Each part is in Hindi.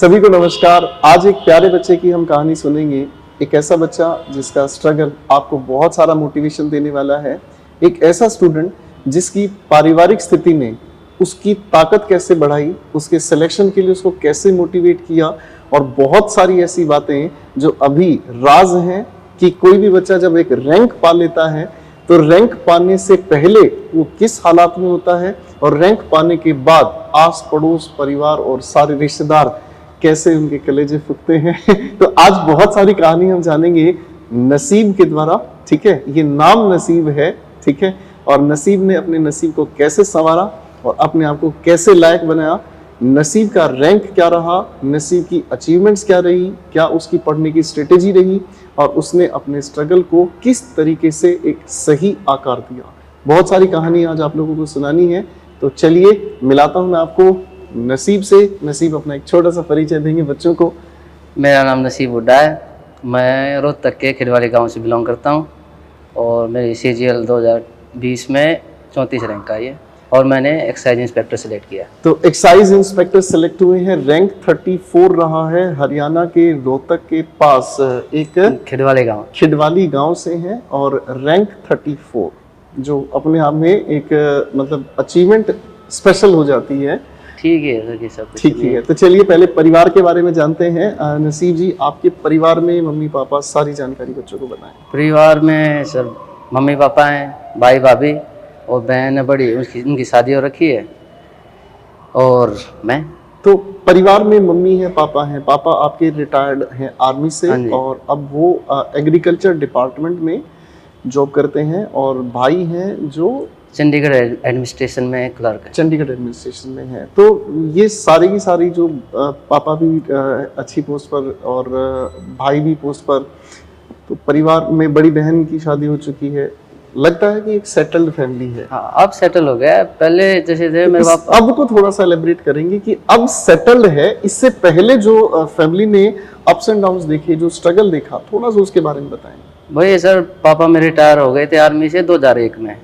सभी को नमस्कार। आज एक प्यारे बच्चे की हम कहानी सुनेंगे। एक ऐसा बच्चा जिसका स्ट्रगल आपको बहुत सारा मोटिवेशन देने वाला है। एक ऐसा स्टूडेंट जिसकी पारिवारिक स्थिति ने उसकी ताकत कैसे बढ़ाई, उसके सिलेक्शन के लिए उसको कैसे मोटिवेट किया, और बहुत सारी ऐसी बातें जो अभी राज हैं कि कोई भी बच्चा जब एक रैंक पा लेता है तो रैंक पाने से पहले वो किस हालात में होता है और रैंक पाने के बाद आस पड़ोस परिवार और सारे रिश्तेदार कैसे उनके कलेजे फूकते हैं। तो आज बहुत सारी कहानी हम जानेंगे नसीब के द्वारा। ठीक है, ये नाम नसीब है। ठीक है, और नसीब ने अपने नसीब को कैसे संवारा और अपने आप को कैसे लायक बनाया, नसीब का रैंक क्या रहा, नसीब की अचीवमेंट्स क्या रही, क्या उसकी पढ़ने की स्ट्रेटेजी रही, और उसने अपने स्ट्रगल को किस तरीके से एक सही आकार दिया। बहुत सारी कहानी आज आप लोगों को सुनानी है। तो चलिए मिलाता हूं मैं आपको नसीब से। नसीब अपना एक छोटा सा परिचय देंगे बच्चों को। मेरा नाम नसीब हुड्डा है। मैं रोहतक के खिडवाली गांव से बिलोंग करता हूं और मेरी CGL 2020 में 34 रैंक आई है और मैंने एक्साइज इंस्पेक्टर सेलेक्ट किया। तो एक्साइज इंस्पेक्टर सेलेक्ट हुए हैं, रैंक 34 रहा है। हरियाणा के रोहतक के पास एक खिडवाली गांव से हैं और रैंक 34, जो अपने आप में एक मतलब अचीवमेंट स्पेशल हो जाती है। ठीक है सर, ये सब ठीक है। तो चलिए पहले परिवार के बारे में जानते हैं। नसीब जी, आपके परिवार में मम्मी पापा, सारी जानकारी बच्चों को बताएं। परिवार में सर मम्मी पापा हैं, भाई भाभी और बहन है बड़ी, उनकी शादी हो रखी है, और मैं। तो परिवार में मम्मी है, पापा हैं। पापा आपके रिटायर्ड हैं आर्मी से और अब वो एग्रीकल्चर डिपार्टमेंट में जॉब करते हैं, और भाई हैं जो चंडीगढ़ एडमिनिस्ट्रेशन में क्लर्क है। चंडीगढ़ एडमिनिस्ट्रेशन में है। तो ये सारी की सारी जो पापा भी अच्छी पोस्ट पर और भाई भी पोस्ट पर, तो परिवार में बड़ी बहन की शादी हो चुकी है। लगता है कि एक सेटल्ड फैमिली है। हाँ, अब सेटल हो गया है। पहले जैसे थे मेरे पापा। अब को थोड़ा सा एलेबरेट करेंगे कि अब सेटल्ड है। इससे पहले जो फैमिली ने अप्स एंड डाउन्स देखे, जो स्ट्रगल देखा, थोड़ा सा उसके बारे में बताएं। वही सर, पापा मेरे रिटायर हो गए थे आर्मी से 2001 में।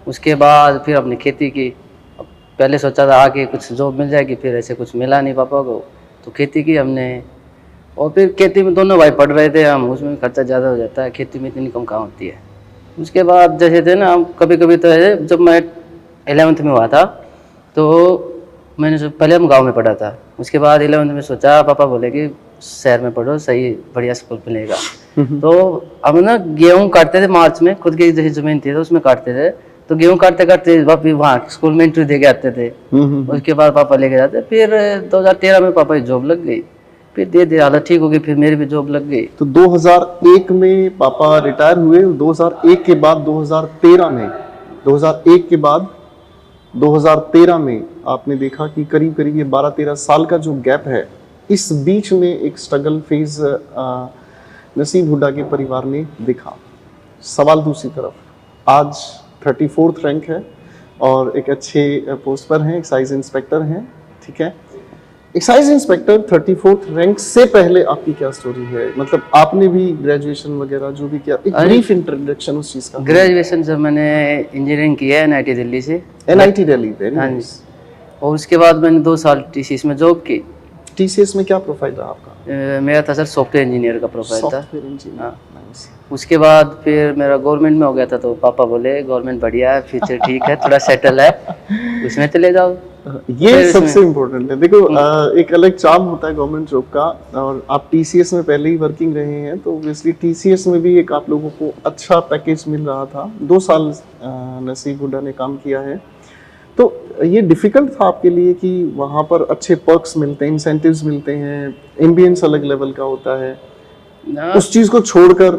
उसके बाद फिर अपनी खेती की। पहले सोचा था आगे कुछ जॉब मिल जाएगी, फिर ऐसे कुछ मिला नहीं पापा को, तो खेती की हमने। और फिर खेती में दोनों भाई पढ़ रहे थे हम, उसमें खर्चा ज़्यादा हो जाता है, खेती में इतनी इनकम कहाँ होती है। उसके बाद जैसे थे ना, हम कभी कभी तो है, जब मैं 11th में हुआ था तो मैंने पहले हम गाँव में पढ़ा था। उसके बाद 11th में सोचा, पापा बोले कि शहर में पढ़ो, सही बढ़िया स्कूल मिलेगा। तो हम ना गेहूँ काटते थे मार्च में, खुद की जैसी जमीन थी तो उसमें काटते थे। तो गेहूँ काटते काटते वापिस वहाँ स्कूल में इंटरव्यू दे के आते थे। उसके बाद पापा लेके जाते। फिर 2013 में पापा की जॉब लग गई, फिर धीरे धीरे हालत ठीक हो गई, फिर मेरी भी जॉब लग गई। तो 2001 में पापा रिटायर हुए। 2001 के बाद 2013 में आपने देखा कि करीब करीब ये 12-13 साल का जो गैप है, इस बीच में एक स्ट्रगल फेज नसीब हुड्डा के परिवार ने देखा। सवाल दूसरी तरफ, आज 34th रैंक है और एक अच्छे पोस्ट पर हैं, एक्साइज इंस्पेक्टर हैं। ठीक है, एक्साइज इंस्पेक्टर 34th रैंक से पहले आपकी क्या स्टोरी है? मतलब आपने भी ग्रेजुएशन वगैरह जो भी किया, एक ब्रीफ इंट्रोडक्शन उस चीज का। ग्रेजुएशन जब मैंने इंजीनियरिंग की है NIT दिल्ली से। NIT Delhi, very nice. और उसके बाद मैंने 2 साल TCS में जॉब की। TCS में क्या प्रोफाइल रहा आपका? मेरा था सर सॉफ्टवेयर इंजीनियर का प्रोफाइल था। Software engineer, nice. उसके बाद फिर मेरा गवर्नमेंट में हो गया था, तो पापा बोले गवर्नमेंट बढ़िया है, फ्यूचर ठीक है, थोड़ा सेटल है, उसमें चले जाओ। ये सबसे इम्पोर्टेंट है। देखो, एक अलग चार्म होता है गवर्नमेंट जॉब का, और आप TCS में पहले ही वर्किंग रहे हैं, तो ऑब्वियसली TCS में भी एक आप लोगों को अच्छा पैकेज मिल रहा था। 2 साल नसीब हुड्डा ने काम किया है। तो ये डिफिकल्ट था आपके लिए कि वहाँ पर अच्छे पर्क्स मिलते हैं, इंसेंटिव्स मिलते हैं, एम्बियंस अलग लेवल का होता है, उस चीज़ को छोड़कर,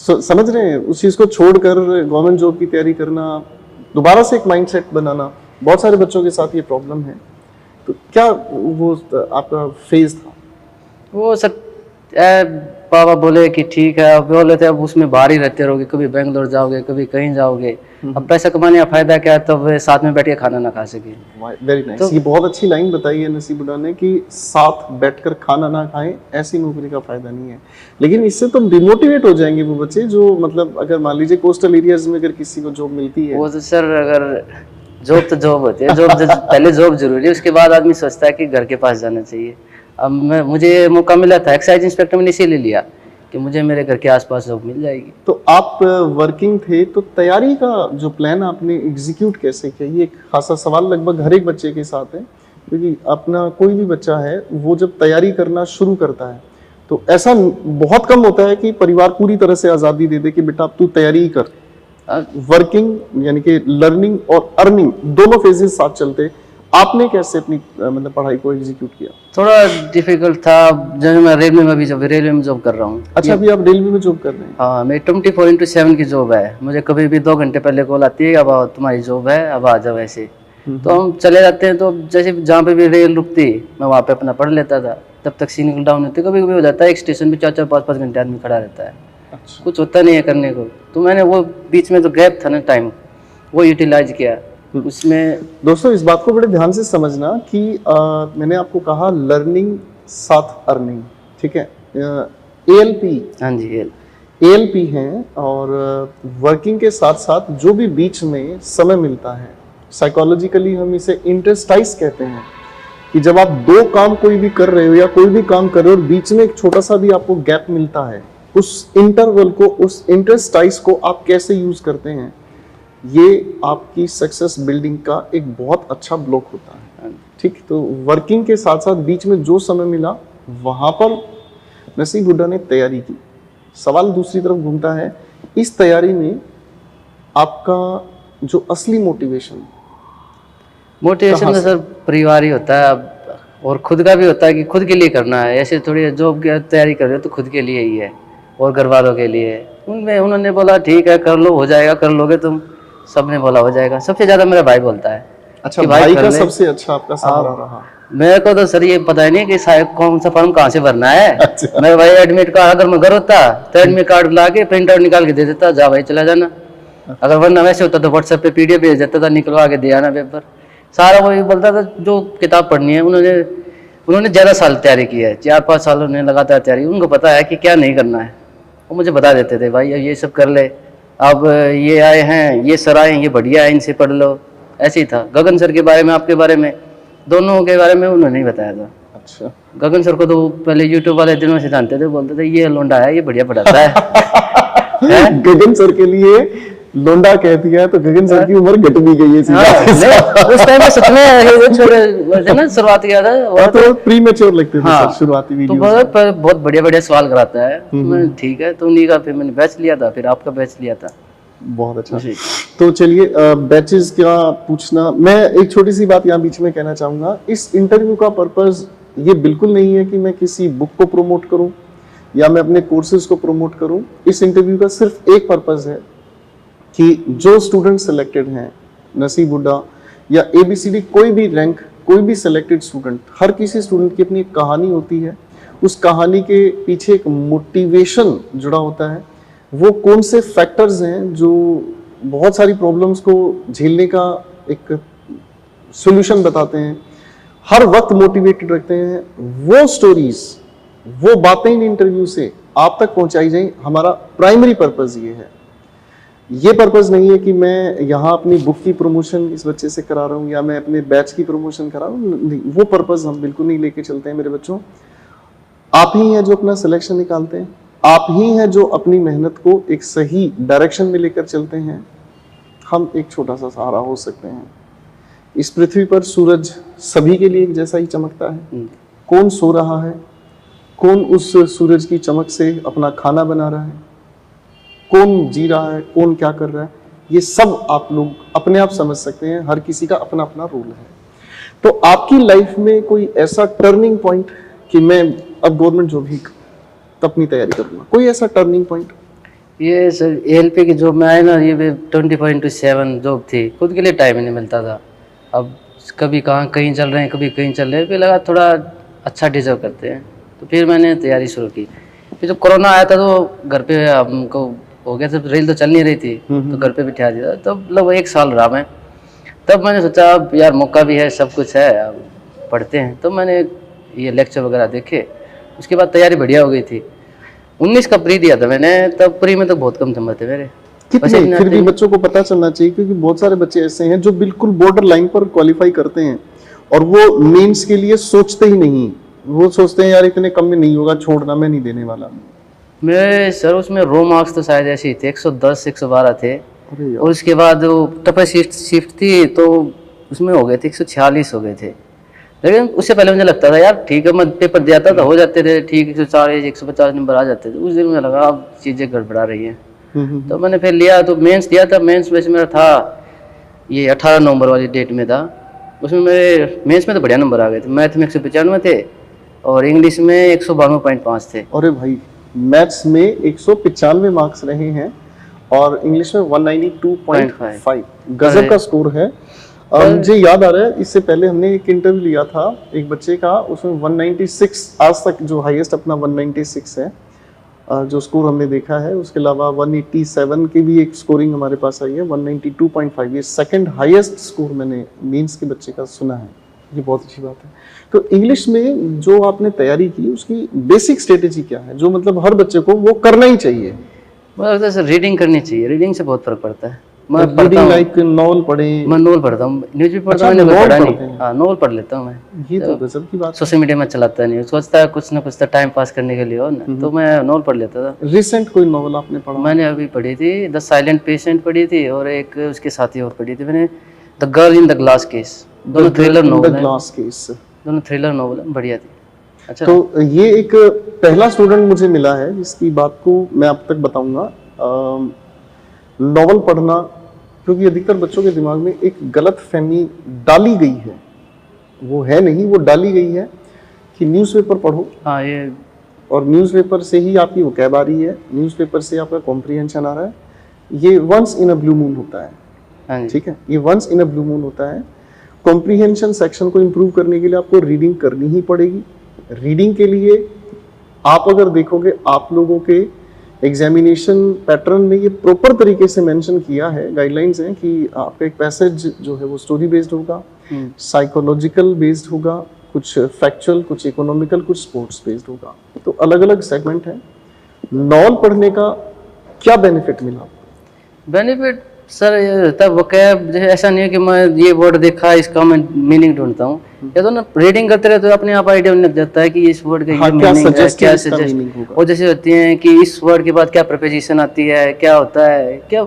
समझ रहे हैं, उस चीज़ को छोड़कर गवर्नमेंट जॉब की तैयारी करना, दोबारा से एक माइंडसेट बनाना, बहुत सारे बच्चों के साथ ये प्रॉब्लम है। तो क्या वो आपका फेज था? वो सर पापा बोले कि ठीक है, अब बोले थे अब उसमें बाहर ही रहते रहोगे, कभी बेंगलोर जाओगे, कभी कहीं जाओगे, अब पैसा कमाने का फायदा क्या, तब साथ में बैठ के खाना ना खा सके। Very nice. तो ये बहुत अच्छी लाइन बताई है नसीब हुड्डा ने कि साथ बैठकर खाना ना खाएं, ऐसी नौकरी का फायदा नहीं है। लेकिन इससे तो डिमोटिवेट हो जाएंगे वो बच्चे जो, मतलब अगर मान लीजिए कोस्टल एरियाज में अगर किसी को जॉब मिलती है। वो तो सर, अगर जॉब तो जॉब होती है, जॉब पहले जॉब जरूरी है, उसके बाद आदमी सोचता है कि घर के पास जाना चाहिए। अब मुझे मौका मिला था एक्साइज इंस्पेक्टर, मैंने इसीलिए लिया कि मुझे मेरे घर के आसपास जॉब मिल जाएगी। तो आप वर्किंग थे, तो तैयारी का जो प्लान आपने एग्जीक्यूट कैसे किया? ये एक खासा सवाल लगभग हर एक बच्चे के साथ है, क्योंकि अपना कोई भी बच्चा है वो जब तैयारी करना शुरू करता है तो ऐसा बहुत कम होता है कि परिवार पूरी तरह से आज़ादी दे दे कि बेटा अब तू तैयारी ही कर। वर्किंग यानी कि लर्निंग और अर्निंग दोनों फेजेस साथ चलते। आपने कैसे अपनी मतलब पढ़ाई को एग्जीक्यूट किया? थोड़ा डिफिकल्ट था, जब मैं रेलवे में भी रेलवे में जॉब कर रहा हूँ। अच्छा, अभी आप रेलवे में जॉब कर रहे हैं? हाँ, मेरी 24/7 की जॉब है। मुझे कभी भी 2 घंटे पहले कॉल आती है, अब आओ, तुम्हारी जॉब है, अब आ जाओ। ऐसे तो हम चले जाते हैं। तो जैसे जहाँ पे भी रेल रुकती मैं वहाँ पे अपना पढ़ लेता था, तब तक सिग्नल डाउन होती। कभी कभी हो जाता है एक स्टेशन पे 4-4, 5-5 घंटे आदमी खड़ा रहता है। अच्छा। कुछ होता नहीं है करने को, तो मैंने वो बीच में जो गैप था ना टाइम, वो यूटिलाइज किया उसमें। दोस्तों इस बात को बड़े ध्यान से समझना कि मैंने आपको कहा लर्निंग साथ अर्निंग, ठीक है? ALP, हाँ जी, ALP हैं, और वर्किंग के साथ साथ जो भी बीच में समय मिलता है, साइकोलॉजिकली हम इसे इंटरस्टाइस कहते हैं, कि जब आप दो काम कोई भी कर रहे हो या कोई भी काम कर रहे हो और बीच में एक छोटा सा भी आपको गैप मिलता है, उस इंटरवल को, उस इंटरस्टाइस को आप कैसे यूज करते हैं, ये आपकी सक्सेस बिल्डिंग का एक बहुत अच्छा ब्लॉक होता है। ठीक, तो वर्किंग के साथ साथ बीच में जो समय मिला वहां पर नसीब हुड्डा ने तैयारी की। सवाल दूसरी तरफ घूमता है, इस तैयारी में आपका जो असली मोटिवेशन तो सर परिवार ही होता है अब, और खुद का भी होता है कि खुद के लिए करना है। ऐसे थोड़ी जॉब की तैयारी कर रहे हो तो खुद के लिए ही है और घर वालों के लिए। उनमें उन्होंने बोला ठीक है कर लो, हो जाएगा, कर लोगे तुम। सबने बोला हो जाएगा। सबसे ज्यादा मेरा भाई बोलता है। अच्छा, भाई का सबसे अच्छा आपका सहारा रहा? मेरे को तो सर ये पता ही नहीं कि साहब कौन सा फॉर्म कहाँ से भरना है। अच्छा। मेरे भाई एडमिट कार्ड, अगर मैं घर होता तो एडमिट कार्ड ला के प्रिंट आउट निकाल के दे देता, जा भाई चला जाना। अगर वरना वैसे होता तो व्हाट्सएप पे PDF भेज देता था, निकलवा के दे आना पेपर। सारा वही बोलता था जो किताब पढ़नी है। उन्होंने ज्यादा साल तैयारी की है, 4-5 साल उन्होंने लगातार तैयारी। उनको पता है कि क्या नहीं करना है, वो मुझे बता देते थे भाई ये सब कर ले, अब ये आए हैं, ये सर आए, ये बढ़िया है, इनसे पढ़ लो। ऐसे ही था। गगन सर के बारे में, आपके बारे में, दोनों के बारे में उन्होंने नहीं बताया था। अच्छा। गगन सर को तो पहले यूट्यूब वाले दिनों से जानते थे, बोलते थे ये लोंडा है, ये बढ़िया पढ़ाता है। गगन सर के लिए लोंडा कह दिया है तो गगन सर की उम्र घट भी गई है। उस टाइम में सच में छोटे ना शुरुआत किया था, और तो प्रीमेच्योर लगते थे सर शुरुआती वीडियो। तो बहुत बढ़िया सवाल कराता है। ठीक है, तो उन्हीं का फिर मैंने बैच लिया था, फिर आपका बैच लिया था। बहुत अच्छा। तो चलिए बैचेस का पूछना, मैं एक छोटी सी बात यहाँ बीच में कहना चाहूंगा। इस इंटरव्यू का पर्पस ये बिल्कुल नहीं है कि मैं किसी बुक को प्रमोट करूं या मैं अपने कोर्सेज को प्रमोट करूं। इस इंटरव्यू का सिर्फ एक पर्पस है कि जो स्टूडेंट सिलेक्टेड हैं, नसीब हुड्डा या ABCD कोई भी रैंक, कोई भी सिलेक्टेड स्टूडेंट, हर किसी स्टूडेंट की अपनी एक कहानी होती है। उस कहानी के पीछे एक मोटिवेशन जुड़ा होता है। वो कौन से फैक्टर्स हैं जो बहुत सारी प्रॉब्लम्स को झेलने का एक सॉल्यूशन बताते हैं, हर वक्त मोटिवेटेड रखते हैं। वो स्टोरीज, वो बातें इन इंटरव्यू से आप तक पहुंचाई जाए, हमारा प्राइमरी पर्पस ये है। ये पर्पस नहीं है कि मैं यहाँ अपनी बुक की प्रमोशन इस बच्चे से करा रहा हूँ या मैं अपने बैच की प्रमोशन करा रहा हूँ, नहीं, वो पर्पस हम बिल्कुल नहीं लेके चलते हैं मेरे बच्चों। आप ही हैं जो अपना सिलेक्शन निकालते हैं, आप ही हैं जो अपनी मेहनत को एक सही डायरेक्शन में लेकर चलते हैं। हम एक छोटा सा सहारा हो सकते हैं। इस पृथ्वी पर सूरज सभी के लिए एक जैसा ही चमकता है। कौन सो रहा है, कौन उस सूरज की चमक से अपना खाना बना रहा है, कौन जी रहा है, कौन क्या कर रहा है, ये सब आप लोग अपने आप समझ सकते हैं। हर किसी का अपना अपना रोल है। तो आपकी लाइफ में कोई ऐसा टर्निंग पॉइंट कि मैं अब गवर्नमेंट जॉब ही अपनी तैयारी करूंगा, कोई ऐसा टर्निंग पॉइंट? ये सर ALP की जॉब में आए ना, ये 24/7 जॉब थी, खुद के लिए टाइम ही नहीं मिलता था। अब कभी कहीं चल रहे हैं, कभी कहीं चल रहे हैं, फिर लगा थोड़ा अच्छा डिजर्व करते हैं, तो फिर मैंने तैयारी शुरू की। फिर जब कोरोना आया था तो घर पे हमको हो गया, जब रेल तो चल नहीं रही थी तो घर पे बिठा दिया। तब लगभग 1 साल रहा मैं। तब मैंने सोचा अब यार मौका भी है, सब कुछ है, अब पढ़ते हैं। तो मैंने ये लेक्चर वगैरह देखे, उसके बाद तैयारी बढ़िया हो गई थी। 19 का प्री दिया था मैंने, तब प्री में तो बहुत कम नंबर थे मेरे। कितने? फिर भी बच्चों को पता चलना चाहिए, क्योंकि बहुत सारे बच्चे ऐसे हैं जो बिल्कुल बॉर्डर लाइन पर क्वालिफाई करते हैं और वो मेंस के लिए सोचते ही नहीं। वो सोचते हैं यार इतने कम में नहीं होगा, छोड़ना, मैं नहीं देने वाला। मेरे सर उसमें रो मार्क्स तो शायद ऐसे ही थे, 110 112 थे। अरे यार। और उसके बाद वो टपर शिफ्ट थी तो उसमें हो गए थे 146 हो गए थे। लेकिन उससे पहले मुझे लगता था यार ठीक है, मैं पेपर दिया था हो जाते थे ठीक, 140 150 नंबर आ जाते थे। उस दिन मुझे लगा अब चीज़ें गड़बड़ा रही हैं। तो मैंने फिर लिया, तो मेंस दिया था। मेंस में से मेरा था ये 18 नवंबर वाली डेट में था। उसमें मेरे मेंस में तो बढ़िया नंबर आ गए थे। मैथ में 195 थे और इंग्लिश में 192.5 थे। अरे भाई, मैथ्स में 195 मार्क्स रहे हैं और इंग्लिश में 192.5, गजब का स्कोर है। मुझे याद आ रहा है, इससे पहले हमने एक इंटरव्यू लिया था एक बच्चे का, उसमें 196 आज तक जो हाईएस्ट अपना 196 है जो स्कोर हमने देखा है। उसके अलावा 187 की भी एक स्कोरिंग हमारे पास आई है, 192.5 ये सेकंड हाईएस्ट स्कोर मैंने मेंस के बच्चे का सुना है। ये बहुत अच्छी बात है। तो इंग्लिश में जो आपने तैयारी की उसकी बेसिक स्ट्रेटेजी क्या है, जो मतलब हर बच्चे को वो करना ही चाहिए? मतलब जैसे रीडिंग करनी चाहिए, रीडिंग से बहुत फर्क पड़ता है। मैं रीडिंग लाइक नॉवल पढ़े? मैं नॉवल पढ़ता हूँ, न्यूज़पेपर अच्छा, मैंने नॉवल पढ़ा पढ़ते नहीं। हैं? हाँ नॉवल पढ़ लेता हूँ मैं। ये तो गजब की बात है। सोशल मीडिया में चलाता नहीं, सोचता है कुछ ना कुछ तो टाइम पास करने के लिए हो ना, तो मैं नॉवल पढ़ लेता था। रिसेंट कोई नॉवल आपने पढ़ा? मैंने अभी पढ़ी थी द साइलेंट पेशेंट पढ़ी थी और एक उसके साथ ही और पढ़ी थी मैंने, the girl in the glass case. दोनों थ्रिलर नॉवल है, ग्लास केस, दोनों थ्रिलर नॉवल है, बढ़िया थी। अच्छा, तो ये एक पहला स्टूडेंट मुझे मिला है जिसकी बात को मैं आप तक बताऊंगा। नॉवल पढ़ना, क्योंकि अधिकतर बच्चों के दिमाग में एक गलत फहमी डाली गई है, वो है नहीं, वो डाली गई है कि न्यूज़पेपर पढ़ो। हाँ ये, और न्यूज़पेपर से ही आपकी वोकैब आ रही है, न्यूज़पेपर से आपका कॉम्प्रिहेंशन आ रहा है। ये once in a blue moon होता है। हाँ जी, ठीक है, ये once in a blue moon होता है। कॉम्प्रिहेंशन सेक्शन को इम्प्रूव करने के लिए आपको रीडिंग करनी ही पड़ेगी। रीडिंग के लिए आप अगर देखोगे, आप लोगों के एग्जामिनेशन पैटर्न में ये प्रॉपर तरीके से मेंशन किया है, गाइडलाइंस हैं कि आपका एक पैसेज जो है वो स्टोरी बेस्ड होगा, साइकोलॉजिकल बेस्ड होगा, कुछ फैक्चुअल, कुछ इकोनॉमिकल, कुछ स्पोर्ट्स बेस्ड होगा। तो अलग अलग सेगमेंट है। नॉवल पढ़ने का क्या बेनिफिट मिला? बेनिफिट सर ये रहता है वोकैब, जैसे ऐसा नहीं है कि मैं ये वर्ड देखा इसका मैं मीनिंग ढूंढता हूँ। या तो ना रीडिंग करते रहे तो अपने आप आइडिया लग जाता है कि इस वर्ड का हाँ, ये क्या मीनिंग है, suggest क्या इसका सजेस्ट। meaning होगा। और जैसे होती हैं कि इस वर्ड के बाद क्या प्रीपोजिशन आती है, क्या होता है, क्या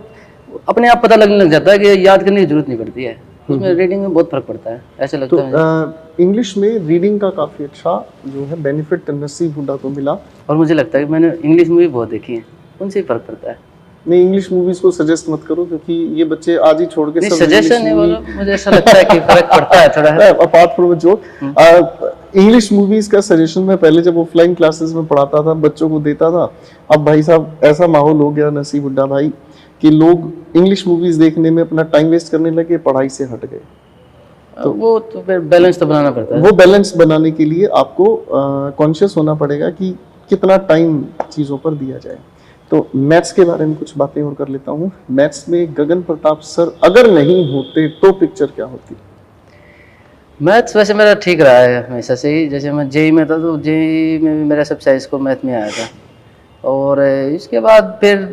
अपने आप पता लगने लग जाता है कि याद करने की जरूरत नहीं पड़ती है। उसमें रीडिंग में बहुत फर्क पड़ता है, ऐसे लगता है। तो इंग्लिश में रीडिंग का काफी अच्छा जो है बेनिफिट नसीब हुड्डा को मिला। और मुझे लगता है कि मैंने इंग्लिश मूवी बहुत देखी है, उनसे ही फर्क पड़ता है। नहीं, इंग्लिश मूवीज को सजेस्ट मत करो, क्योंकि ये बच्चे आज ही छोड़ के सब सजेशन नहीं बोलो, मुझे ऐसा लगता है कि फर्क पड़ता है थोड़ा। Apart from joke, English movies का सजेशन मैं पहले जब ऑफलाइन क्लासेस में पढ़ाता था बच्चों को देता था। अब भाई साहब ऐसा माहौल हो गया नसीब हुड्डा भाई कि लोग इंग्लिश मूवीज देखने में अपना टाइम वेस्ट करने लगे, पढ़ाई से हट गए। तो वो तो फिर बैलेंस तो बनाना पड़ता है। वो बैलेंस बनाने के लिए आपको कॉन्शियस होना पड़ेगा कि कितना टाइम चीज़ों पर दिया जाए। तो मैथ्स के बारे में कुछ बातें और कर लेता हूँ। मैथ्स में गगन प्रताप सर अगर नहीं होते तो पिक्चर क्या होती? मैथ्स वैसे मेरा ठीक रहा है हमेशा से ही। जैसे मैं जेई में था तो जेई में भी मेरा सब साइंस को मैथ में आया था। और इसके बाद फिर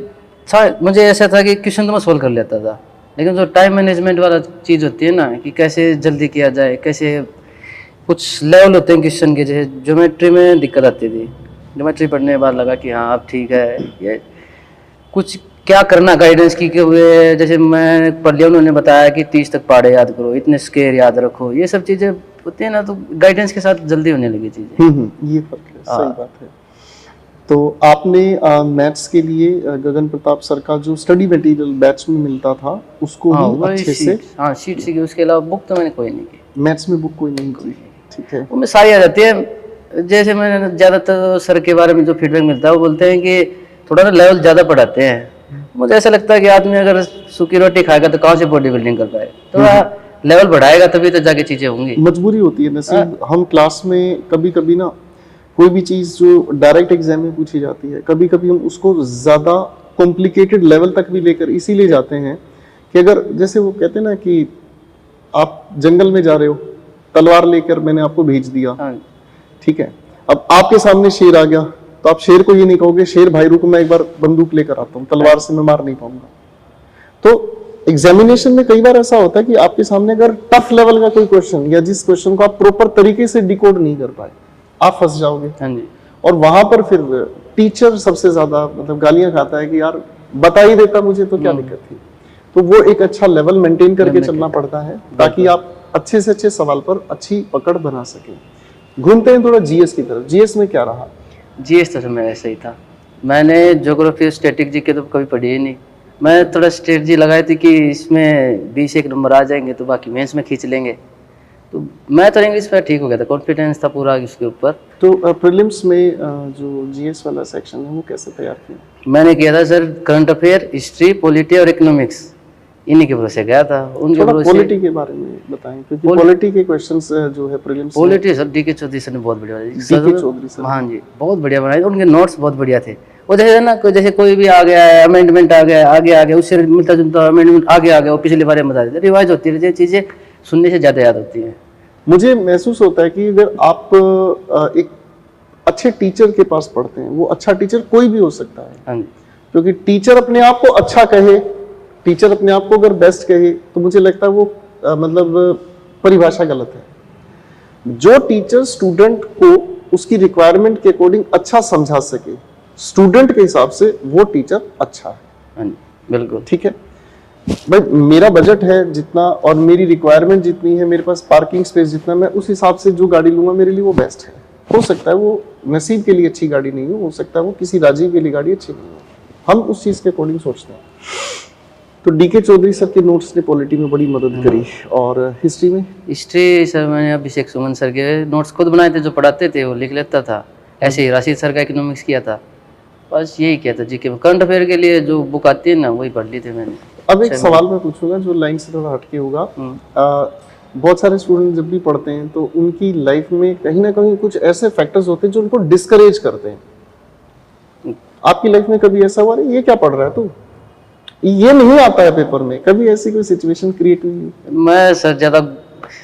मुझे ऐसा था कि क्वेश्चन तो मैं सोल्व कर लेता था, लेकिन जो टाइम मैनेजमेंट वाला चीज़ होती है ना कि कैसे जल्दी किया जाए, कैसे कुछ लेवल होते हैं क्वेश्चन के, जैसे ज्योमेट्री में दिक्कत आती थी। ज्योमेट्री पढ़ने के बाद लगा कि हाँ अब ठीक है, ये कुछ क्या करना गाइडेंस की हुए। जैसे मैं पढ़ लिया, उन्होंने बताया कि 30 तक पहाड़े याद करो, इतने स्केयर याद रखो, ये सब चीज़ें होती है ना, तो गाइडेंस के साथ जल्दी होने लगी चीज़ें। ये फर्क है, सही बात है। तो आपने मैथ्स के लिए गगन प्रताप सर का जो स्टडी मटेरियल बैच में मिलता था उसको ही अच्छे से, हाँ शीट सीखी। उसके अलावा बुक तो मैंने कोई नहीं की। मैथ्स में बुक कोई नहीं की? ठीक है, उनमें सारी आ जाती है। जैसे मैंने ज़्यादातर सर के बारे में जो फीडबैक मिलता है वो बोलते हैं कि थोड़ा ना लेवल ज़्यादा पढ़ाते हैं। मुझे ऐसा लगता है कि आदमी अगर सूखी रोटी खाएगा तो कहाँ से बॉडी बिल्डिंग कर पाए, थोड़ा लेवल बढ़ाएगा तभी तो जाके चीज़ें होंगी। मजबूरी होती है नसीब। हम क्लास में कभी कभी ना कोई भी चीज़ जो डायरेक्ट एग्जाम में पूछी जाती है, कभी कभी हम उसको ज़्यादा कॉम्प्लिकेटेड लेवल तक भी लेकर इसीलिए जाते हैं कि अगर जैसे वो कहते हैं ना कि आप जंगल में जा रहे हो, तलवार लेकर मैंने आपको भेज दिया, ठीक है, अब आपके सामने शेर आ गया तो आप शेर को ये नहीं कहोगे शेर भाई रुको मैं एक बार बंदूक लेकर आता हूँ, तलवार से मैं मार नहीं पाऊंगा। तो एग्जामिनेशन में कई बार ऐसा होता है कि आपके सामने अगर टफ लेवल का कोई क्वेश्चन या जिस क्वेश्चन को आप प्रॉपर तरीके से डिकोड नहीं कर पाए, आप फंस जाओगे। हाँ जी। और वहां पर फिर टीचर सबसे ज्यादा मतलब गालियां खाता है कि यार बता ही देता मुझे तो क्या दिक्कत थी। तो वो एक अच्छा लेवल मेंटेन करके चलना पड़ता है ताकि आप अच्छे से अच्छे सवाल पर अच्छी पकड़ बना सकें। घूमते हैं थोड़ा जीएस की तरफ। जीएस में क्या रहा? जीएस तो मेरा ऐसा ही था। मैंने ज्योग्राफी स्टैटिक जीके तो कभी पढ़ी ही नहीं। मैं थोड़ा स्ट्रेटजी लगाई थी कि इसमें 20 एक नंबर आ जाएंगे तो बाकी मेंस में खींच लेंगे। तो मैं तो इंग्लिश में ठीक हो गया था, कॉन्फिडेंस था पूरा इसके ऊपर। तो प्रीलिम्स में जो जीएस वाला सेक्शन है वो कैसे तैयार किया? मैंने किया था sir current affair, history, polity और इकोनॉमिक्स, इन्हीं के भरोसे गया था। उनके थोड़ा भरोसे पॉलिटी के बारे में बताएं क्योंकि पॉलिटी के क्वेश्चंस जो है prelims polity sir DK Chaudhary sir ने बहुत बढ़िया बनाई। डीके चौधरी सर, हाँ जी, बहुत बढ़िया बनाई। उनके नोट्स बहुत बढ़िया थे। वो जैसे ना जैसे कोई भी आ गया है, अमेंडमेंट आ गया, आगे आ गया, उससे मिलता जुलता अमेंडमेंट आगे आ गया, वो पिछले बारे में बता देते, रिवाइज होती रहती है, चीजें सुनने से ज्यादा याद होती हैं। मुझे महसूस होता है कि अगर आप एक अच्छे टीचर के पास पढ़ते हैं, वो अच्छा टीचर कोई भी हो सकता है। हाँ जी। क्योंकि टीचर अपने आप को अच्छा कहे, टीचर अपने आप को अगर बेस्ट कहे तो मुझे लगता है वो मतलब परिभाषा गलत है। जो टीचर स्टूडेंट को उसकी रिक्वायरमेंट के अकॉर्डिंग अच्छा समझा सके स्टूडेंट के हिसाब से, वो टीचर अच्छा है। हाँ जी, बिल्कुल ठीक है भाई, मेरा बजट है जितना और मेरी रिक्वायरमेंट जितनी है, मेरे पास पार्किंग स्पेस जितना, मैं उस हिसाब से जो गाड़ी लूंगा मेरे लिए वो बेस्ट है। हो सकता है वो नसीब के लिए अच्छी गाड़ी नहीं हो सकता है वो किसी राजीव के लिए गाड़ी अच्छी नहीं हो। हम उस चीज के अकॉर्डिंग सोचते हैं। तो डीके चौधरी सर के नोट्स ने पॉलिटी में बड़ी मदद करी। और हिस्ट्री में? हिस्ट्री सर मैंने अभिषेक सुमन सर के नोट्स खुद बनाए थे, जो पढ़ाते थे वो लिख लेता था। ऐसे ही राशिद सर का इकोनॉमिक्स किया था, बस यही किया था। जीके में करंट अफेयर के लिए जो बुक आती है ना वही पढ़ ली थी मैंने। अब एक सवाल मैं पूछूंगा जो लाइन से थोड़ा हटके होगा। बहुत सारे स्टूडेंट जब भी पढ़ते हैं तो उनकी लाइफ में कहीं ना कहीं कुछ ऐसे फैक्टर्स होते हैं जो उनको डिस्करेज करते हैं। आपकी लाइफ में कभी ऐसा हुआ ये क्या पढ़ रहा है तू, ये नहीं आता है पेपर में? कभी ऐसी कोई सिचुएशन क्रिएट हुई? मैं सर ज्यादा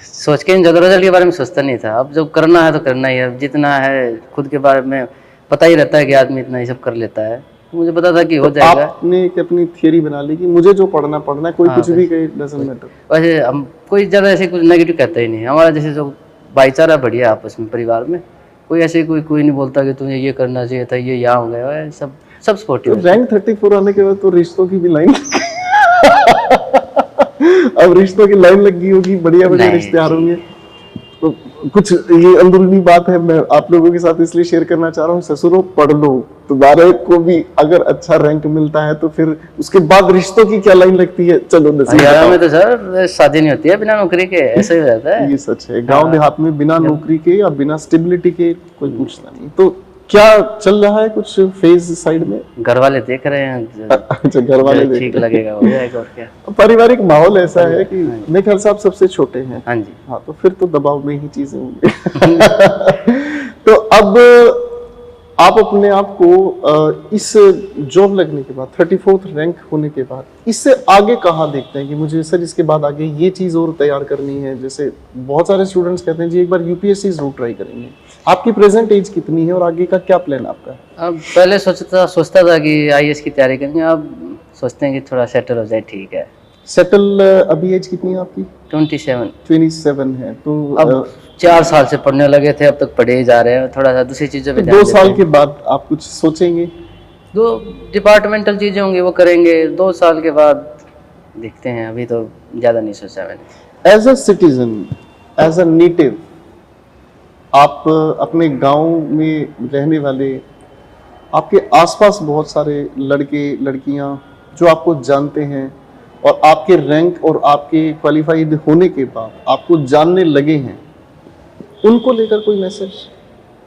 सोच के ज्यादा रिजल्ट के बारे में सोचता नहीं था। अब जब करना है तो करना ही है। जितना है खुद के बारे में पता ही रहता है कि आदमी इतना ही सब कर लेता है। मुझे पता था कि हो जाएगा। आपने एक अपनी थियरी बना ली कि मुझे जो पढ़ना है, कोई कुछ भी कहे डजंट मैटर। वैसे हम कोई ज्यादा ऐसे कुछ नेगेटिव कहता ही नहीं। हमारा जैसे जो भाईचारा बढ़िया आपस में परिवार में, कोई ऐसे कोई नहीं बोलता कि तुम्हें ये करना चाहिए था, ये यहाँ हो गया। सब सपोर्टिव। तो रैंक 34 आने के बाद तो रिश्तों की भी लाइन अब रिश्तों की लाइन लग गई होगी, बढ़िया बढ़िया रिश्ते आ होंगे। तो कुछ ये अंदरूनी बात है, मैं आप लोगों के साथ इसलिए शेयर करना चाह रहा हूँ। ससुरों पढ़ लो, तुम्हारे को भी अगर अच्छा रैंक मिलता है तो फिर उसके बाद रिश्तों की क्या लाइन लगती है? चलो हरियाणा में तो सर शादी नहीं होती है बिना नौकरी के, ऐसे ही रहता है। ये सच है। गांव देहात में बिना नौकरी के या बिना स्टेबिलिटी के कोई पूछता नहीं। तो क्या चल रहा है कुछ फेज साइड में? घर वाले देख रहे हैं। अच्छा, घर वाले ठीक लगेगा हो जाएगा और क्या। पारिवारिक माहौल ऐसा है कि मेरे ख्याल से आप सबसे छोटे हैं। हाँ जी। हाँ, तो फिर तो दबाव में ही चीजें होंगी। तो अब आप अपने आप को इस जॉब लगने के बाद 34th रैंक होने के बाद इससे आगे कहाँ देखते हैं कि मुझे सर इसके बाद आगे ये चीज और तैयार करनी है? जैसे बहुत सारे स्टूडेंट्स कहते हैं जी एक बार यूपीएससी जरूर ट्राई करेंगे। आपकी प्रेजेंट एज कितनी है और आगे का क्या प्लान आपका है? अब पहले सोचता था कि आईएएस की तैयारी करेंगे। अब सोचते हैं कि थोड़ा सेटल हो जाए। ठीक है। सेटल अभी एज कितनी है आपकी? 27 है। तो अब 4 साल से पढ़ने लगे थे, अब तक पढ़े ही जा रहे हैं। थोड़ा सा दूसरी चीजों पे 2 साल के बाद आप कुछ सोचेंगे? 2 डिपार्टमेंटल चीजें होंगी वो करेंगे। 2 साल के बाद देखते हैं। अभी तो ज्यादा नहीं सोचा मैंने। As a citizen, as a native, आप अपने गांव में रहने वाले, आपके आसपास बहुत सारे लड़के लड़कियां जो आपको जानते हैं और आपके रैंक और आपके क्वालिफाइड होने के बाद आपको जानने लगे हैं, उनको लेकर कोई मैसेज?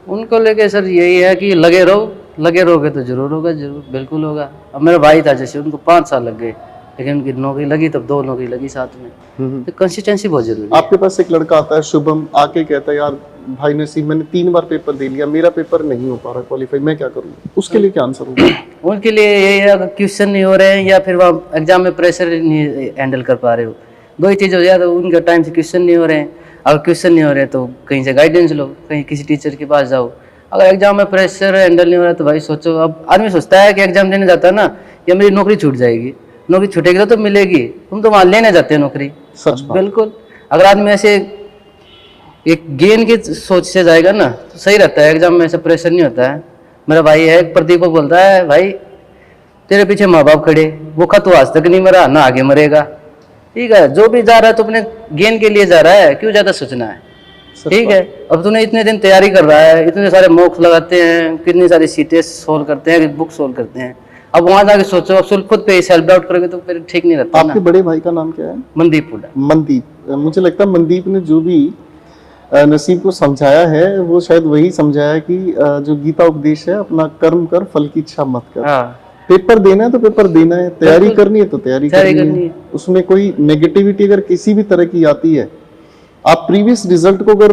उनको लेके सर यही है कि लगे रहोगे तो जरूर होगा, जरूर बिल्कुल होगा। अब मेरा भाई था जैसे, उनको 5 साल लग गए लेकिन उनकी नौकरी लगी, तब 2 नौकरी लगी साथ में। तो कंसिस्टेंसी बहुत जरूरी है। आपके पास एक लड़का आता है शुभम, आके कहता है यार भाई नसीब मैंने 3 बार पेपर दे लिया, मेरा पेपर नहीं हो पा रहा क्वालिफाई, मैं क्या करूँ? उसके लिए क्या आंसर होगा? उनके लिए यही है, क्वेश्चन नहीं हो रहे हैं या फिर वहाँ एग्जाम में प्रेशर नहीं हैंडल कर पा रहे हो। 2 ही चीज़ हो जाए। तो उनके टाइम से क्वेश्चन नहीं हो रहे हैं। अगर क्वेश्चन नहीं हो रहे तो कहीं से गाइडेंस लो, कहीं किसी टीचर के पास जाओ। अगर एग्जाम में प्रेशर हैंडल नहीं हो रहा तो भाई सोचो। अब आदमी सोचता है कि एग्जाम देने जाता है ना, या मेरी नौकरी छूट जाएगी। नौकरी छूटेगी तो मिलेगी, तुम तो वहाँ लेने जाते हो नौकरी। सच बात। बिल्कुल। अगर आदमी ऐसे एक गेन की सोच से जाएगा ना तो सही रहता है, एग्जाम में ऐसा प्रेशर नहीं होता है। मेरा भाई है प्रदीप, वो बोलता है भाई तेरे पीछे माँ बाप खड़े, वो तो आज तक नहीं मरा ना आगे मरेगा। ठीक है, जो भी जा रहा है तो अपने गेन के लिए जा रहा है, क्यों ज्यादा सोचना है। ठीक है, अब तूने इतने दिन तैयारी कर रहा है, इतने सारे मॉक्स लगाते हैं, कितनी सारी सीटें सोल्व करते हैं, बुक सोल्व करते हैं, अब वहां जाके सोचो, अब खुद पे सेल्फ डाउट करोगे तो फिर ठीक नहीं रहता। आपके बड़े भाई का नाम क्या है? मनदीप हुड्डा। मनदीप। मुझे लगता है मनदीप ने जो भी नसीब को समझाया है वो शायद वही समझाया कि जो गीता उपदेश है, अपना कर्म कर फल की इच्छा मत कर। हाँ, पेपर देना है तो पेपर देना है, तैयारी बिल्कुल। करनी है तो तैयारी तैयारी करनी करनी है। है। उसमें कोई नेगेटिविटी अगर किसी भी तरह की आती है, आप प्रीवियस रिजल्ट को अगर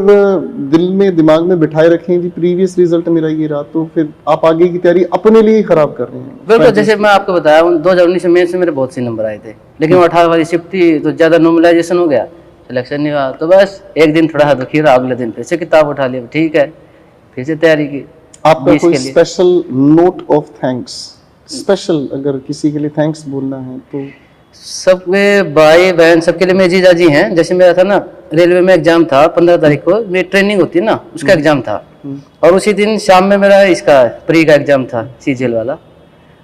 दिल में दिमाग में बिठाए रखें कि प्रीवियस रिजल्ट मेरा ये रहा, तो फिर आप आगे की तैयारी अपने लिए ही खराब कर रहे हैं। बिल्कुल, जैसे मैं आपको बताया 2019 में मेंस में मेरे बहुत से नंबर आए थे, लेकिन वो 18 वाली शिफ्ट थी तो ज्यादा नॉर्मलाइजेशन हो गया, सिलेक्शन नहीं हुआ, तो बस एक दिन थोड़ा दुखी रहा, अगले दिन फिर से किताब उठा लिया, ठीक है फिर से तैयारी की। आपका 20 कोई के लिए। Special note of thanks, special अगर किसी के लिए थैंक्स बोलना है तो? सबके भाई बहन सबके लिए मेरे जीजा जी हैं। जैसे मेरा था ना, रेलवे में एग्जाम था 15 तारीख को, मेरी ट्रेनिंग होती है ना, उसका एग्जाम था, और उसी दिन शाम में मेरा इसका प्री का एग्जाम था, सीजीएल वाला।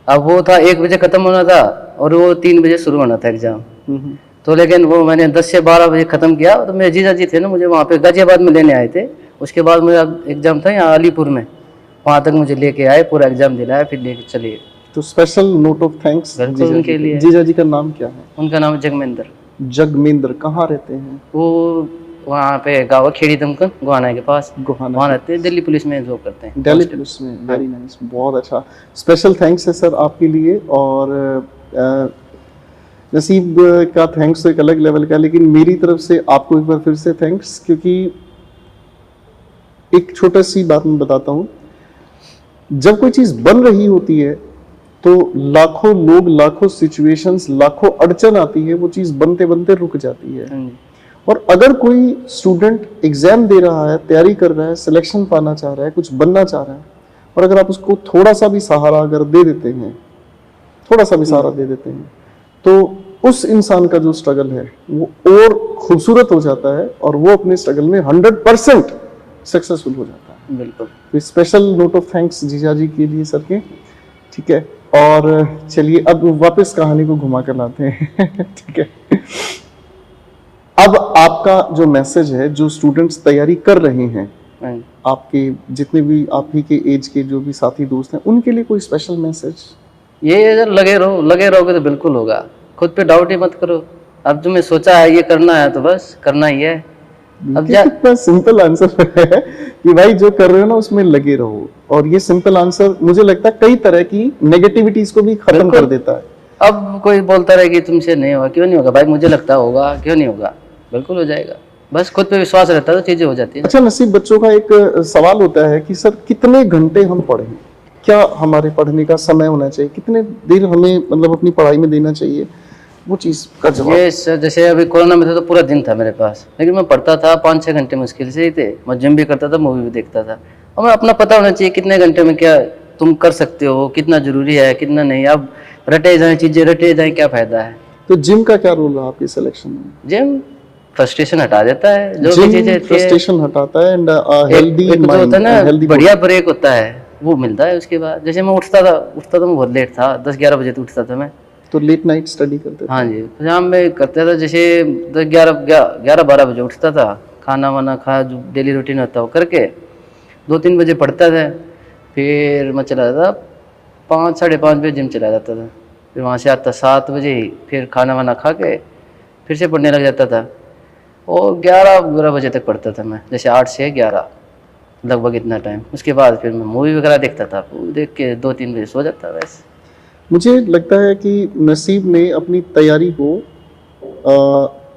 अब वो था 1 बजे खत्म होना था और वो 3 बजे शुरू होना था एग्जाम। तो लेकिन वो मैंने 10 से 12 बजे खत्म किया, तो मेरे जीजा जी थे ना, मुझे वहाँ पे गाजियाबाद में लेने आए थे। उसके बाद मेरा एग्जाम था यहाँ अलीपुर में, वहाँ तक मुझे लेके आए, पूरा एग्जाम दिलाया, फिर लेके चले। तो स्पेशल नोट ऑफ थैंक्स बिल्कुल उनके लिए। जीजा जी का नाम क्या है? उनका नाम है जगमेंद्र। जगमेंद्र। कहाँ रहते हैं? वो वहाँ पे गाँव है खेड़ी दमकन, गोहाना के पास, गोहाना। वहाँ रहते हैं, दिल्ली पुलिस में जॉब करते हैं। दिल्ली पुलिस में। वेरी नाइस, बहुत अच्छा। स्पेशल थैंक्स है सर आपके लिए। और नसीब का थैंक्स तो एक अलग लेवल का, लेकिन मेरी तरफ से आपको एक बार फिर से थैंक्स, क्योंकि एक छोटा सी बात मैं बताता हूँ, जब कोई चीज बन रही होती है तो लाखों लोग, लाखों सिचुएशंस, लाखों अड़चन आती है, वो चीज बनते बनते रुक जाती है। और अगर कोई स्टूडेंट एग्जाम दे रहा है, तैयारी कर रहा है, सिलेक्शन पाना चाह रहा है, कुछ बनना चाह रहा है, और अगर आप उसको थोड़ा सा भी सहारा अगर दे देते हैं, थोड़ा सा भी सहारा दे देते हैं, तो उस इंसान का जो स्ट्रगल है वो और खूबसूरत हो जाता है और वो अपने स्ट्रगल में 100% सक्सेसफुल हो जाता है। बिल्कुल। तो स्पेशल नोट ऑफ थैंक्स जीजा जी के लिए सर के। ठीक है, और चलिए अब वापस कहानी को घुमा कर लाते हैं। ठीक है, अब आपका जो मैसेज है, जो स्टूडेंट्स तैयारी कर रहे हैं, आपके जितने भी आप ही के एज के जो भी साथी दोस्त हैं, उनके लिए कोई स्पेशल मैसेज? ये अगर लगे रहोगे तो बिल्कुल होगा। खुद पे डाउट ही मत करो। अब तुम्हें सोचा है ये करना है तो बस करना ही है। अब कितना सिंपल आंसर है कि भाई जो कर रहे हो ना उसमें लगे रहो। और ये सिंपल आंसर मुझे लगता है कई तरह की नेगेटिविटीज को भी खत्म कर देता है। अब कोई बोलता रहे कि तुमसे नहीं होगा, क्यों नहीं होगा भाई, मुझे लगता होगा, क्यों नहीं होगा, बिल्कुल हो जाएगा। बस खुद पे विश्वास रहता है तो चीजें हो जाती है। अच्छा नसीब, बच्चों का एक सवाल होता है कि सर कितने घंटे हम पढ़ें, क्या हमारे पढ़ने का समय होना चाहिए, कितने देर हमें मतलब अपनी पढ़ाई में देना चाहिए, वो चीज का जवाब? ये सर जैसे अभी कोरोना में था तो पूरा दिन था मेरे पास, लेकिन मैं पढ़ता था 5-6 घंटे मुश्किल से ही थे। मैं जिम भी करता था, मूवी भी देखता था। और मैं अपना पता होना चाहिए कितने घंटे में क्या तुम कर सकते हो, कितना जरूरी है, कितना नहीं। अब रटे जाए चीजें, रटे जाए, क्या फायदा है। तो जिम का क्या रोल रहा आपके सिलेक्शन में? जिम फ्रस्ट्रेशन हटा देता है, जो भी चीजें फ्रस्ट्रेशन हटाता है एंड हेल्दी माइंड होता है ना, हेल्दी बढ़िया ब्रेक होता है वो मिलता है। उसके बाद जैसे मैं उठता था मैं बहुत लेट था, 10-11 बजे तो उठता था मैं। तो लेट नाइट स्टडी करते थे? हाँ जी, शाम में करता था, जैसे 11-12 बजे उठता था, खाना वाना खा, जो डेली रूटीन होता है वो करके 2-3 बजे पढ़ता था। फिर मैं चला जाता 5-5:30 बजे जिम चला जाता था। फिर वहाँ से आता 7 बजे ही, फिर खाना वाना खा के फिर से पढ़ने लग जाता था। और 11-12 बजे तक पढ़ता था मैं, जैसे 8 से 11 लगभग इतना टाइम। उसके बाद फिर मैं मूवी वगैरह देखता था, मूवी देख के 2-3 बजे सो जाता वैसे। मुझे लगता है कि नसीब ने अपनी तैयारी को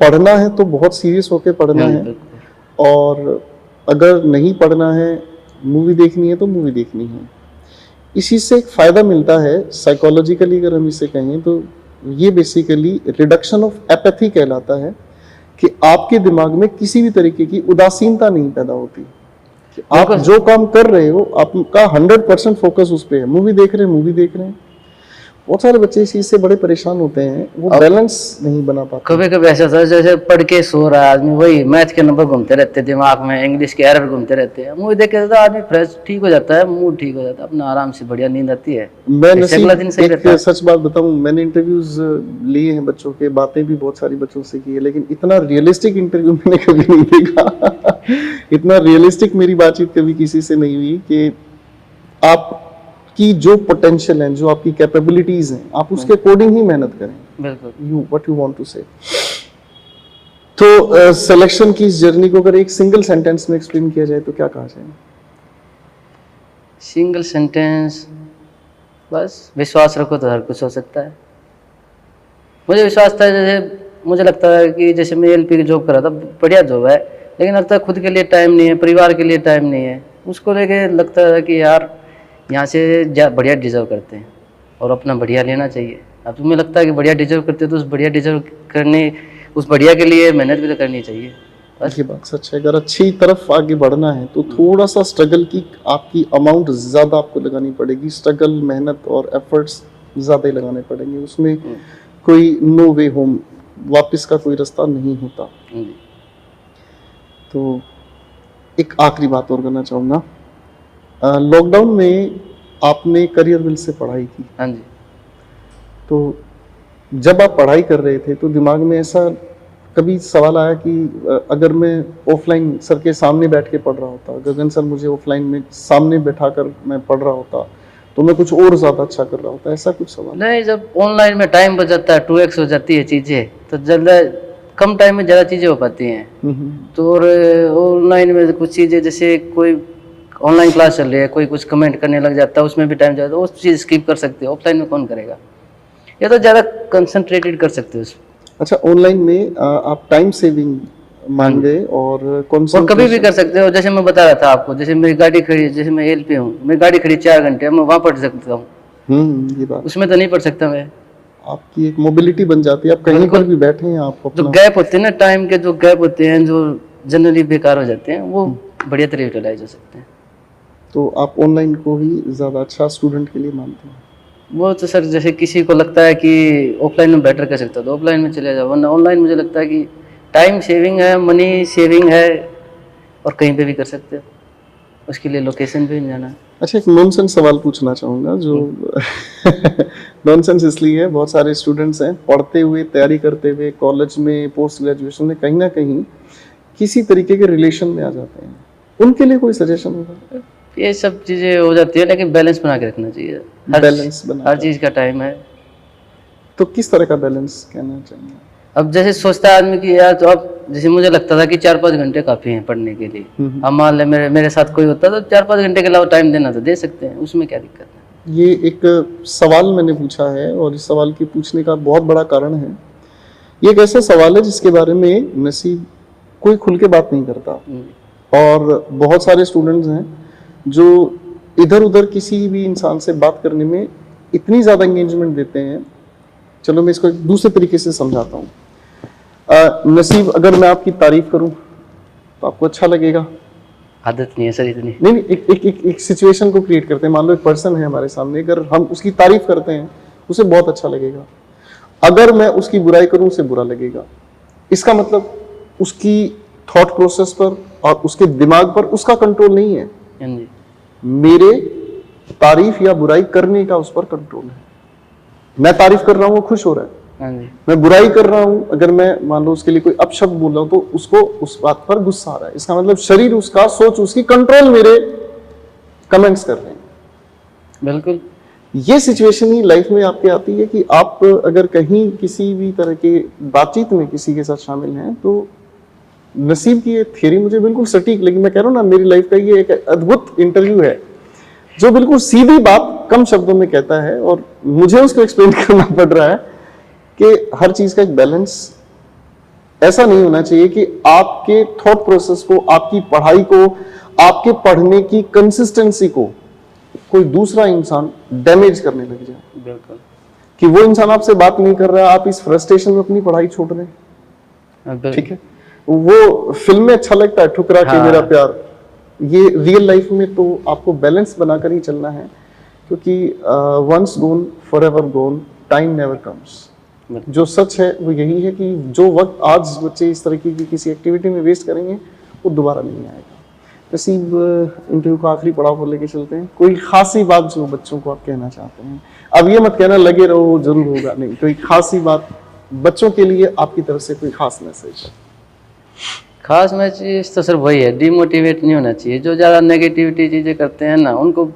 पढ़ना है तो बहुत सीरियस होकर पढ़ना है, और अगर नहीं पढ़ना है, मूवी देखनी है तो मूवी देखनी है। इसी से एक फ़ायदा मिलता है साइकोलॉजिकली, अगर हम इसे कहें तो ये बेसिकली रिडक्शन ऑफ एपैथी कहलाता है, कि आपके दिमाग में किसी भी तरीके की उदासीनता नहीं पैदा होती। कि आप जो काम कर रहे हो आपका 100% फोकस उस पर है। मूवी देख रहे हैं, बहुत सारे बच्चे इस चीज से बड़े परेशान होते हैं, वो बैलेंस नहीं बना पाते। कभी कभी ऐसा होता है जैसे पढ़ के सो रहा है आदमी, वही मैथ के नंबर घूमते रहते हैं दिमाग में, इंग्लिश के एरर घूमते रहते हैं, मूवी देख के तो आदमी फ्रेश ठीक हो जाता है, मूड ठीक हो जाता है, अपना आराम से बढ़िया नींद आती है, मैं इससे अगला दिन सही एक रहता है। सच बात बताऊं, मैंने इंटरव्यूज लिए हैं बच्चों के, बातें भी बहुत सारी बच्चों से की है, लेकिन इतना रियलिस्टिक इंटरव्यू मैंने कभी नहीं देखा इतना रियलिस्टिक मेरी बातचीत कभी किसी से नहीं हुई कि आपकी जो पोटेंशियल है, जो आपकी कैपेबिलिटीज हैं, आप उसके अकॉर्डिंग ही मेहनत करें। बिल्कुल। व्हाट यू वांट टू से। तो सिलेक्शन की इस जर्नी को अगर एक सिंगल सेंटेंस में एक्सप्लेन किया जाए तो क्या कहा जाए? सिंगल सेंटेंस, बस विश्वास रखो तो हर कुछ हो सकता है। मुझे विश्वास था, जैसे मुझे लगता है कि जैसे मैं एलपी की जॉब कर रहा था, बढ़िया जॉब है, लेकिन लगता है खुद के लिए टाइम नहीं है, परिवार के लिए टाइम नहीं है, उसको लेके लगता है कि यार यहाँ से बढ़िया डिजर्व करते हैं और अपना बढ़िया लेना चाहिए। अब तुम्हें लगता है कि बढ़िया डिजर्व करते हो तो उस बढ़िया डिजर्व करने, उस बढ़िया के लिए मेहनत भी तो करनी चाहिए। ये बात सच है, अगर अच्छी तरफ आगे बढ़ना है तो थोड़ा सा स्ट्रगल की आपकी अमाउंट ज़्यादा आपको लगानी पड़ेगी, स्ट्रगल, मेहनत और एफर्ट्स ज़्यादा ही लगाने पड़ेंगे, उसमें कोई नो वे होम, वापस का कोई रास्ता नहीं होता। तो एक आखिरी बात और करना चाहूँगा, लॉकडाउन में आपने करियर विल से पढ़ाई की। हाँ जी। तो जब आप पढ़ाई कर रहे थे तो दिमाग में ऐसा कभी सवाल आया कि अगर मैं ऑफलाइन सर के सामने बैठ के पढ़ रहा होता, गगन सर मुझे ऑफलाइन में सामने बैठाकर मैं पढ़ रहा होता तो मैं कुछ और ज़्यादा अच्छा कर रहा होता, ऐसा कुछ सवाल? नहीं, जब ऑनलाइन में टाइम बच जाता है, 2x हो जाती है चीज़ें, तो ज़्यादा कम टाइम में ज़्यादा चीज़ें हो पाती हैं। तो और ऑनलाइन में कुछ चीज़ें, जैसे कोई ऑनलाइन क्लास चल रही है, कोई कुछ कमेंट करने लग जाता है, उसमें भी टाइम जाता है, उस चीज़ स्किप कर सकते हो, ऑफलाइन में कौन करेगा, या तो ज़्यादा कंसंट्रेटेड कर सकते हो उसमें। अच्छा, ऑनलाइन में आप टाइम सेविंग मान गए और और कभी भी कर सकते हो, जैसे मैं बता रहा था आपको, जैसे मेरी गाड़ी खड़ी, जैसे मैं एल पे हूँ, मेरी गाड़ी खड़ी 4 घंटे, मैं वहाँ पढ़ सकता हूँ, ये बात उसमें तो नहीं पढ़ सकता मैं। आपकी एक मोबिलिटी बन जाती है, आप कहीं पर भी बैठे हैं, आप जो गैप होते हैं ना, टाइम के जो गैप होते हैं, जो जनरली बेकार हो जाते हैं, वो बढ़िया तरह यूटिलाइज हो सकते हैं। तो आप ऑनलाइन को ही ज़्यादा अच्छा स्टूडेंट के लिए मानते हैं? वो तो सर, जैसे किसी को लगता है कि ऑफलाइन में बेटर कर सकता है तो ऑफलाइन में चले जाओ, वरना ऑनलाइन मुझे लगता है कि टाइम सेविंग है, मनी सेविंग है, और कहीं पे भी कर सकते हो, उसके लिए लोकेशन पे नहीं जाना है। अच्छा, एक नॉनसेंस सवाल पूछना चाहूँगा, जो नॉनसेंस इसलिए है, बहुत सारे स्टूडेंट्स हैं पढ़ते हुए, तैयारी करते हुए, कॉलेज में, पोस्ट ग्रेजुएशन में कहीं ना कहीं किसी तरीके के रिलेशन में आ जाते हैं, उनके लिए कोई सजेशन होगा? ये सब चीज़ें हो जाती है, लेकिन बैलेंस बना के रखना चाहिए, बैलेंस बना, हर चीज़ का टाइम है। तो किस तरह का बैलेंस कहना चाहिए? अब जैसे सोचता है आदमी कि यार, तो अब जैसे मुझे लगता था कि 4-5 घंटे काफ़ी हैं पढ़ने के लिए, अब मान ले मेरे साथ कोई होता तो 4-5 घंटे के अलावा टाइम देना तो दे सकते हैं, उसमें क्या दिक्कत है? ये एक सवाल मैंने पूछा है और इस सवाल के पूछने का बहुत बड़ा कारण है, ये एक ऐसा सवाल है जिसके बारे में नसीब कोई खुल के बात नहीं करता, और बहुत सारे स्टूडेंट्स हैं जो इधर उधर किसी भी इंसान से बात करने में इतनी ज़्यादा एंगेजमेंट देते हैं। चलो मैं इसको एक दूसरे तरीके से समझाता हूँ। नसीब, अगर मैं आपकी तारीफ करूँ तो आपको अच्छा लगेगा? आदत नहीं है सर इतनी। नहीं, एक सिचुएशन को क्रिएट करते हैं, मान लो एक पर्सन है हमारे सामने, अगर हम उसकी तारीफ करते हैं उसे बहुत अच्छा लगेगा, अगर मैं उसकी बुराई करूँ उसे बुरा लगेगा। इसका मतलब उसकी थॉट प्रोसेस पर और उसके दिमाग पर उसका कंट्रोल नहीं है, मेरे तारीफ या बुराई करने का उस पर कंट्रोल है। मैं तारीफ कर रहा हूँ, वो खुश हो रहा है, मैं बुराई कर रहा हूँ, अगर मैं मान लो उसके लिए कोई अपशब्द बोल रहा हूँ तो उसको उस बात पर गुस्सा आ रहा है। इसका मतलब शरीर उसका, सोच उसकी, कंट्रोल मेरे कमेंट्स कर रहे हैं। बिल्कुल ये सिचुएशन ही लाइफ में आपके आती है कि आप अगर कहीं किसी भी तरह के बातचीत में किसी के साथ शामिल हैं तो नसीब की ये थियरी मुझे बिल्कुल सटीक लगी। मैं कह रहा हूँ ना, मेरी लाइफ का ये एक अद्भुत इंटरव्यू है जो बिल्कुल सीधी बात कम शब्दों में कहता है, और मुझे उसको एक्सप्लेन करना पड़ रहा है कि हर चीज का एक बैलेंस ऐसा नहीं होना चाहिए कि आपके थॉट प्रोसेस को, आपकी पढ़ाई को, आपके पढ़ने की कंसिस्टेंसी को कोई दूसरा इंसान डैमेज करने लग जाए। बिल्कुल, कि वो इंसान आपसे बात नहीं कर रहा, आप इस फ्रस्ट्रेशन में अपनी पढ़ाई छोड़ रहे हैं। ठीक है, वो फिल्म में अच्छा लगता है ठुकरा के मेरा प्यार, ये रियल लाइफ में तो आपको बैलेंस बनाकर ही चलना है, क्योंकि वंस गोन फॉरएवर गोन, टाइम नेवर कम्स। जो सच है वो यही है कि जो वक्त आज बच्चे इस तरीके की किसी एक्टिविटी में वेस्ट करेंगे वो दोबारा नहीं आएगा। नसीब, इंटरव्यू का आखिरी पड़ाव पर लेके चलते हैं। कोई खासी बात जो बच्चों को आप कहना चाहते हैं? अब ये मत कहना लगे रहो जरूर होगा, नहीं, कोई खासी बात बच्चों के लिए आपकी तरफ से कोई खास मैसेज है? खास मैसेज तो सिर्फ वही है, डिमोटिवेट नहीं होना चाहिए। जो ज़्यादा नेगेटिविटी चीज़ें करते हैं ना, उनको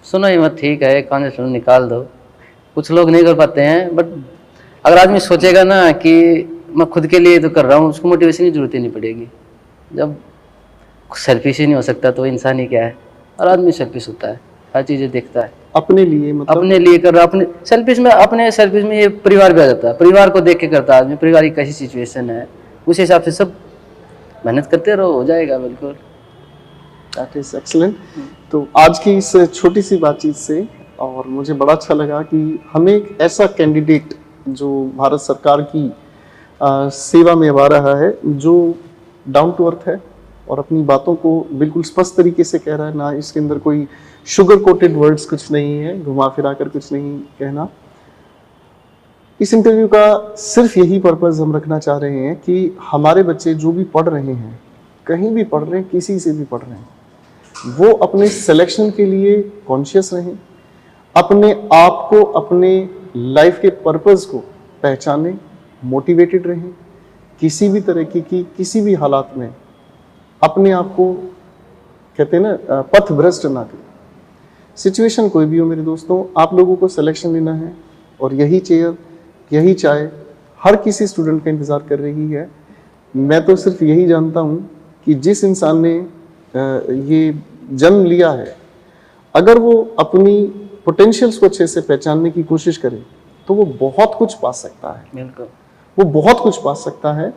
सुनो ही मत, ठीक है, कान से सुनो, निकाल दो। कुछ लोग नहीं कर पाते हैं, बट अगर आदमी सोचेगा ना कि मैं खुद के लिए तो कर रहा हूँ, उसको मोटिवेशन की जरूरत ही नहीं पड़ेगी। जब सेल्फिश ही नहीं हो सकता तो इंसान ही क्या है? और आदमी सेल्फिश होता है, हर चीज़ें देखता है अपने लिए, मतलब अपने लिए कर रहा, अपने सेल्फिश में ये परिवार भी आ जाता है। परिवार को देख के करता है आदमी, परिवार की कैसी सिचुएशन है उस हिसाब से सब मेहनत करते रहो, हो जाएगा बिल्कुल। That is excellent. तो आज की इस छोटी सी बातचीत से और मुझे बड़ा अच्छा लगा कि हमें एक ऐसा कैंडिडेट जो भारत सरकार की सेवा में आ रहा है, जो डाउन टू अर्थ है और अपनी बातों को बिल्कुल स्पष्ट तरीके से कह रहा है, ना इसके अंदर कोई शुगर कोटेड वर्ड्स कुछ नहीं है, घुमा फिरा कर कुछ नहीं कहना। इस इंटरव्यू का सिर्फ यही पर्पस हम रखना चाह रहे हैं कि हमारे बच्चे जो भी पढ़ रहे हैं, कहीं भी पढ़ रहे हैं, किसी से भी पढ़ रहे हैं, वो अपने सिलेक्शन के लिए कॉन्शियस रहें, अपने आप को, अपने लाइफ के पर्पस को पहचानें, मोटिवेटेड रहें, किसी भी तरह की किसी भी हालात में अपने आप को, कहते हैं ना, पथ भ्रष्ट ना करें। सिचुएशन कोई भी हो मेरे दोस्तों, आप लोगों को सिलेक्शन लेना है और यही चेयर, यही चाय हर किसी स्टूडेंट का इंतज़ार कर रही है। मैं तो सिर्फ यही जानता हूँ कि जिस इंसान ने ये जन्म लिया है, अगर वो अपनी पोटेंशियल्स को अच्छे से पहचानने की कोशिश करे तो वो बहुत कुछ पा सकता है। बिल्कुल, वो बहुत कुछ पा सकता है।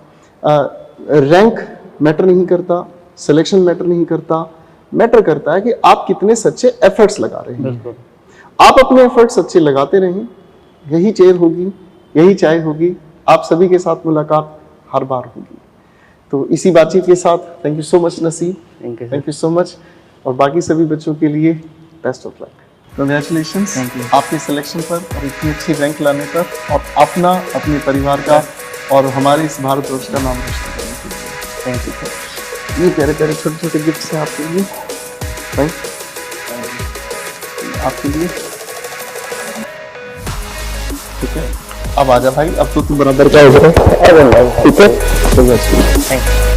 रैंक मैटर नहीं करता, सिलेक्शन मैटर नहीं करता, मैटर करता है कि आप कितने सच्चे एफर्ट्स लगा रहे हैं। बिल्कुल। आप अपने एफर्ट्स अच्छे लगाते रहें, यही चेयर होगी, यही चाय होगी, आप सभी के साथ मुलाकात हर बार होगी। तो इसी बातचीत के साथ थैंक यू सो मच नसीब, थैंक यू सो मच, और बाकी सभी बच्चों के लिए बेस्ट ऑफ लक, कंग्रेचुलेशंस आपके सिलेक्शन पर और इतनी अच्छी रैंक लाने पर, और अपना, अपने परिवार का और हमारे इस भारतवर्ष का नाम रोशन करने के लिए। Thank you. ये प्यारे प्यारे छोटे छोटे गिफ्ट्स हैं आपके लिए, भाई आपके लिए, ठीक है। अब आजा भाई, अब तो तू बराबर का हो गया, ठीक है। Thank you.